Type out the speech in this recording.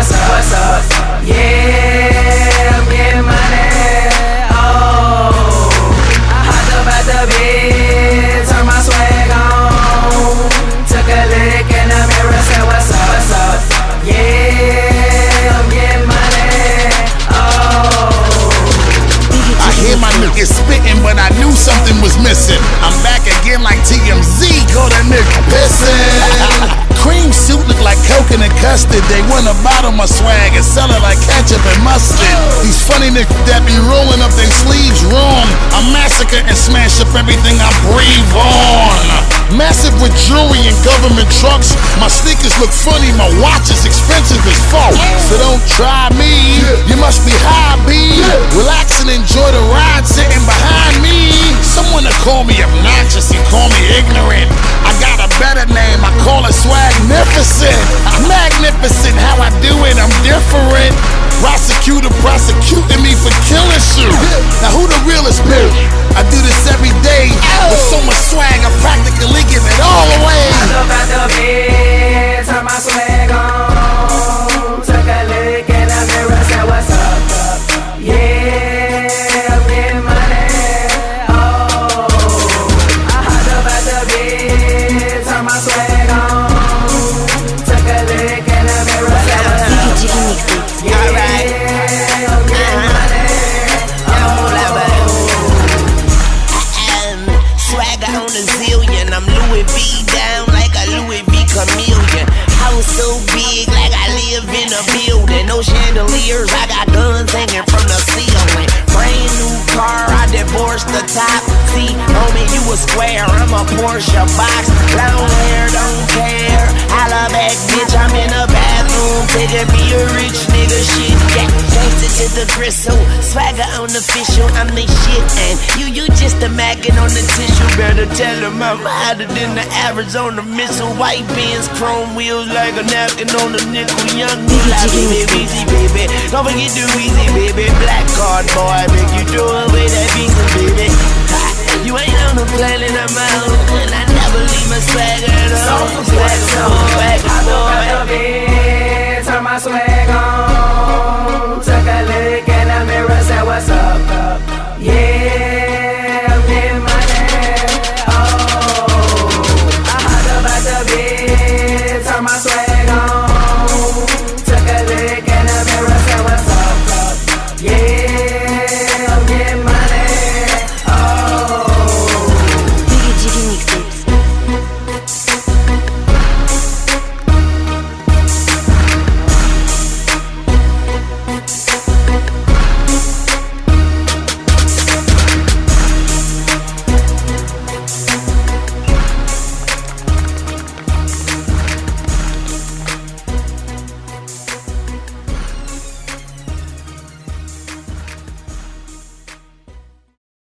what's up? Yeah, I'm getting money. Oh, I hopped up at the bed, turned my swag on, took a lick in the mirror, said what's up? Yeah, I'm getting money. Oh, I hear my niggas spitting, but I knew something was missing. I'm back again like TMZ, call that nigga pissin'. Cream suit look like coconut custard. They wanna bottle my swag and sell it like ketchup and mustard. These funny niggas that be rolling up their sleeves wrong. I massacre and smash up everything I breathe on. Massive with jewelry and government trucks. My sneakers look funny, my watch is expensive as fuck. So don't try me, you must be high, B. Relax and enjoy the ride sitting behind me. Someone to call me obnoxious and call me ignorant. I got a better name, I call it swagnificent. Magnificent, how I do it, I'm different. Prosecutor prosecuting me for killing shit. Now who the realest bitch? I do this every day. With so much swag, I practically give it all away. I up at the bed, turn my swag on, took a lick in the mirror, said what's up? Yeah, I'm getting money. Oh, I hopped up at the bed, turn my swag on, took a lick in the mirror, said what's up? Yeah, I'm getting money. Swagger on a zillion, I'm Louis V down like a Louis V chameleon. House so big like I live in a building. No chandeliers, I got guns hanging from the ceiling. Brand new car, I divorced the top. See, homie, you a square, I'm a Porsche box. Long hair, don't care. Holla back, bitch, I'm in the bathroom. Taking me a rich nigga shit. Yeah, thanks to the gristle. Swagger on the official, I'm the shit. And you just a maggot on the tissue. Better tell him I'm hotter than the Arizona missile. White Benz, chrome wheels like a napkin on a nickel. Young Moolah, baby, Weezy, baby. Don't forget the Weezy, baby. Black card boy, make you throw away that visa, baby. You ain't on the planet, I'm out. And I never leave my swagger at all.